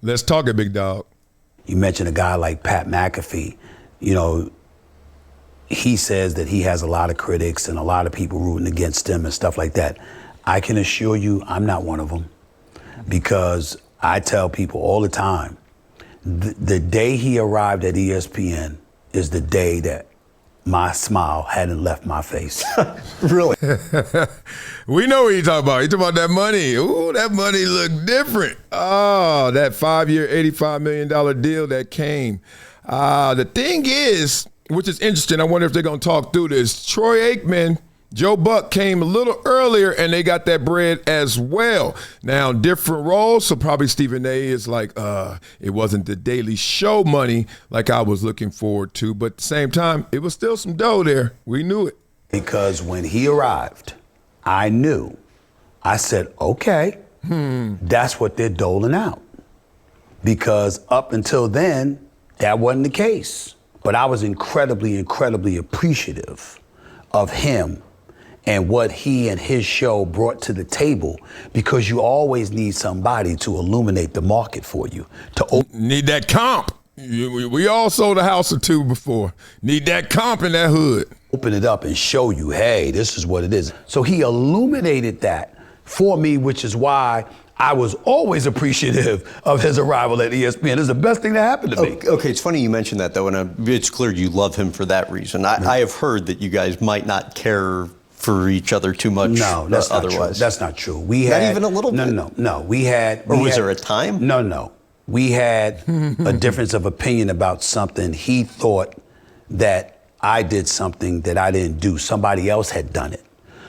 Let's talk it, big dog. You mentioned a guy like Pat McAfee. You know, he says that he has a lot of critics and a lot of people rooting against him and stuff like that. I can assure you I'm not one of them, because I tell people all the time, the day he arrived at ESPN is the day that my smile hadn't left my face. Really? We know what you're talking about. You're talking about that money. Ooh, that money looked different. Oh, that 5-year, $85 million deal that came. The thing is, which is interesting, I wonder if they're going to talk through this. Troy Aikman, Joe Buck came a little earlier, and they got that bread as well. Now, different roles, so probably Stephen A. is like, it wasn't the Daily Show money like I was looking forward to, but at the same time, it was still some dough there. We knew it. Because when he arrived, I knew. I said, okay, that's what they're doling out. Because up until then, that wasn't the case. But I was incredibly, incredibly appreciative of him and what he and his show brought to the table, because you always need somebody to illuminate the market for you. Need that comp. We all sold a house or two before. Need that comp in that hood. Open it up and show you, hey, this is what it is. So he illuminated that for me, which is why I was always appreciative of his arrival at ESPN. It's the best thing that happened to me. Okay, it's funny you mentioned that, though, and it's clear you love him for that reason. I have heard that you guys might not care for each other too much. No, that's not otherwise. true. That's not true. Not even a little bit? No. We had. Was there a time? No. We had a difference of opinion about something. He thought that I did something that I didn't do. Somebody else had done it.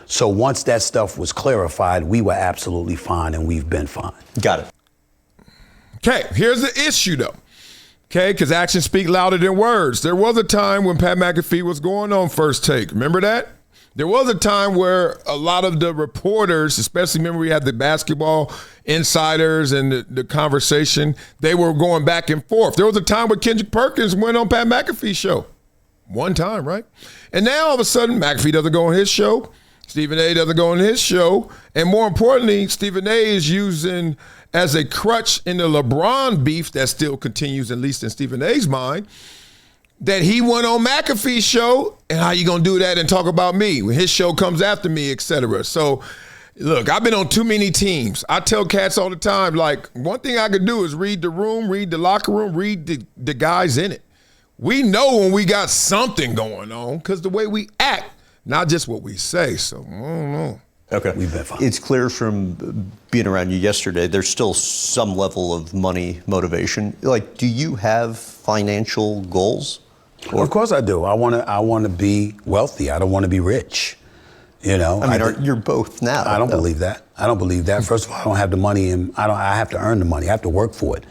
So once that stuff was clarified, we were absolutely fine, and we've been fine. Got it. Okay, here's the issue, though. Okay, because actions speak louder than words. There was a time when Pat McAfee was going on First Take. Remember that? There was a time where a lot of the reporters, especially remember we had the basketball insiders and the conversation, they were going back and forth. There was a time where Kendrick Perkins went on Pat McAfee's show. One time, right? And now all of a sudden, McAfee doesn't go on his show. Stephen A. doesn't go on his show. And more importantly, Stephen A. is using as a crutch in the LeBron beef that still continues, at least in Stephen A.'s mind, that he went on McAfee's show, and how you gonna do that and talk about me when his show comes after me, et cetera. So, look, I've been on too many teams. I tell cats all the time, like, one thing I could do is read the room, read the locker room, read the guys in it. We know when we got something going on because the way we act, not just what we say. So, I don't know. Okay. We've been fine. It's clear from being around you yesterday, there's still some level of money motivation. Like, do you have financial goals? Well, of course I do. I want to be wealthy. I don't want to be rich. You know. I mean, you're both now. I don't believe that. First of all, I don't have the money, and I have to earn the money. I have to work for it.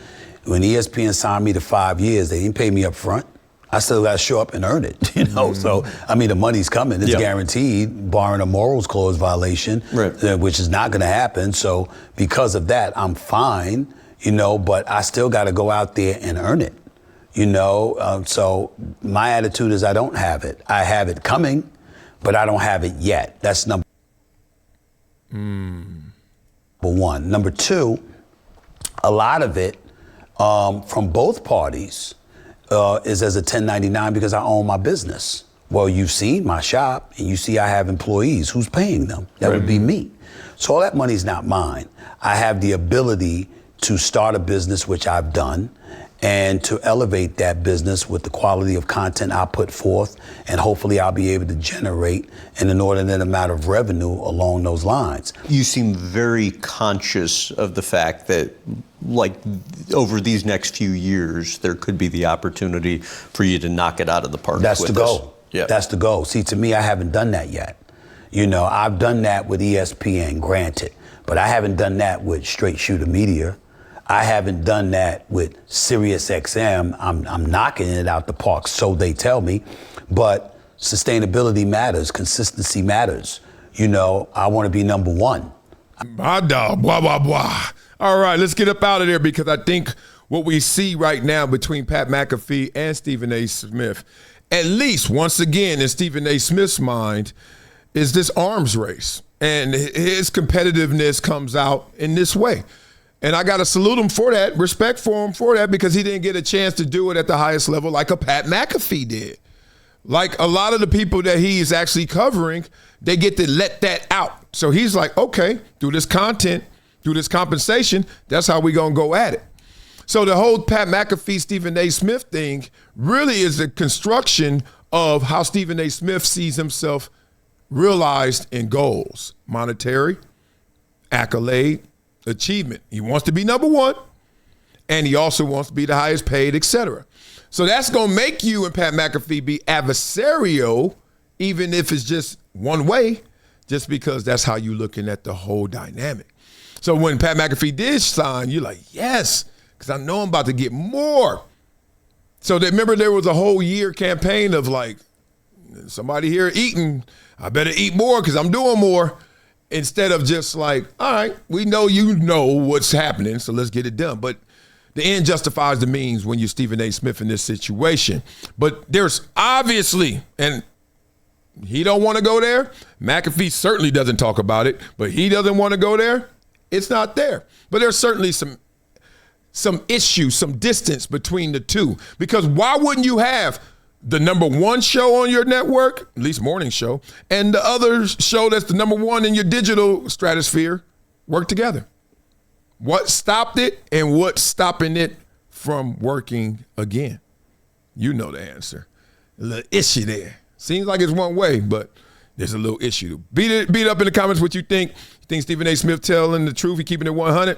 When ESPN signed me to 5 years, they didn't pay me up front. I still got to show up and earn it, you know. So, I mean, the money's coming. It's guaranteed, barring a morals clause violation, which is not going to happen. So, because of that, I'm fine, you know, but I still got to go out there and earn it, you know. So, my attitude is I don't have it. I have it coming, but I don't have it yet. That's number one. Number two, a lot of it from both parties is as a 1099 because I own my business. Well, you've seen my shop and you see I have employees. Who's paying them? That would be me. So all that money's not mine. I have the ability to start a business, which I've done, and to elevate that business with the quality of content I put forth, and hopefully I'll be able to generate an inordinate amount of revenue along those lines. You seem very conscious of the fact that, like, over these next few years, there could be the opportunity for you to knock it out of the park. That's the goal. Yeah. That's the goal. See, to me, I haven't done that yet. You know, I've done that with ESPN, granted, but I haven't done that with Straight Shooter Media. I haven't done that with Sirius XM. I'm knocking it out the park, so they tell me. But sustainability matters, consistency matters. You know, I want to be number one. My dog, blah, blah, blah. All right, let's get up out of there, because I think what we see right now between Pat McAfee and Stephen A. Smith, at least once again in Stephen A. Smith's mind, is this arms race. And his competitiveness comes out in this way. And I got to salute him for that, respect for him for that, because he didn't get a chance to do it at the highest level like a Pat McAfee did. Like a lot of the people that he's actually covering, they get to let that out. So he's like, okay, through this content, through this compensation, that's how we going to go at it. So the whole Pat McAfee, Stephen A. Smith thing really is a construction of how Stephen A. Smith sees himself realized in goals, monetary, accolade, achievement. He wants to be number one, and he also wants to be the highest paid, etc. So that's going to make you and Pat McAfee be adversarial, even if it's just one way, just because that's how you're looking at the whole dynamic. So when Pat McAfee did sign, you're like, yes, because I know I'm about to get more. So remember there was a whole year campaign of like, somebody here eating, I better eat more because I'm doing more. Instead of just like, all right, we know you know what's happening, so let's get it done. But the end justifies the means when you're Stephen A. Smith in this situation. But there's obviously, and he don't want to go there. McAfee certainly doesn't talk about it, but he doesn't want to go there. It's not there. But there's certainly some issue, some distance between the two. Because why wouldn't you have the number one show on your network, at least morning show, and the other show that's the number one in your digital stratosphere work together? What stopped it and what's stopping it from working again? You know the answer. A little issue there. Seems like it's one way, but there's a little issue. Beat it up in the comments what you think. You think Stephen A. Smith telling the truth, he keeping it 100?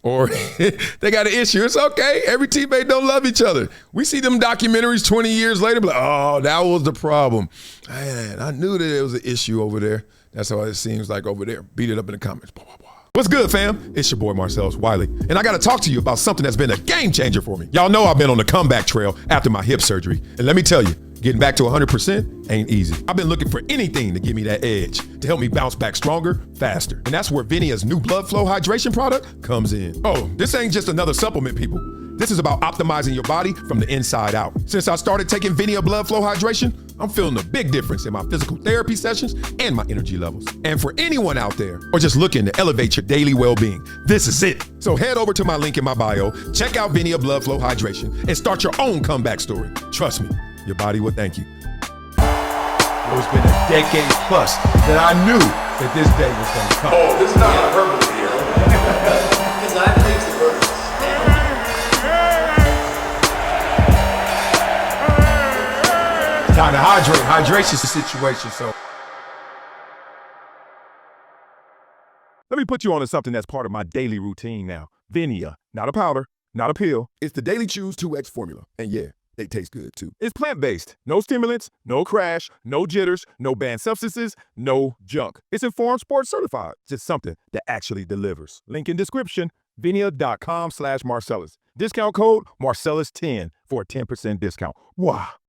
Or they got an issue. It's okay. Every teammate don't love each other. We see them documentaries 20 years later, like, oh, that was the problem. Man, I knew that there was an issue over there. That's how it seems like over there. Beat it up in the comments. Blah, blah, blah. What's good, fam? It's your boy, Marcellus Wiley. And I got to talk to you about something that's been a game changer for me. Y'all know I've been on the comeback trail after my hip surgery. And let me tell you, getting back to 100% ain't easy. I've been looking for anything to give me that edge, to help me bounce back stronger, faster. And that's where VINIA's new blood flow hydration product comes in. Oh, this ain't just another supplement, people. This is about optimizing your body from the inside out. Since I started taking VINIA blood flow hydration, I'm feeling a big difference in my physical therapy sessions and my energy levels. And for anyone out there, or just looking to elevate your daily well-being, this is it. So head over to my link in my bio, check out VINIA blood flow hydration, and start your own comeback story. Trust me, your body will thank you. It's been a decade plus that I knew that this day was going to come. Oh, this is not hyperbole here. Because I think the verse. Time to hydrate. Hydration's the situation, so. Let me put you on to something that's part of my daily routine now. VINIA, not a powder, not a pill. It's the Daily Chews 2X formula. And yeah, they taste good too. It's plant-based. No stimulants, no crash, no jitters, no banned substances, no junk. It's Informed Sports certified. Just something that actually delivers. Link in description, vinia.com/Marcellus. Discount code Marcellus10 for a 10% discount. Wow.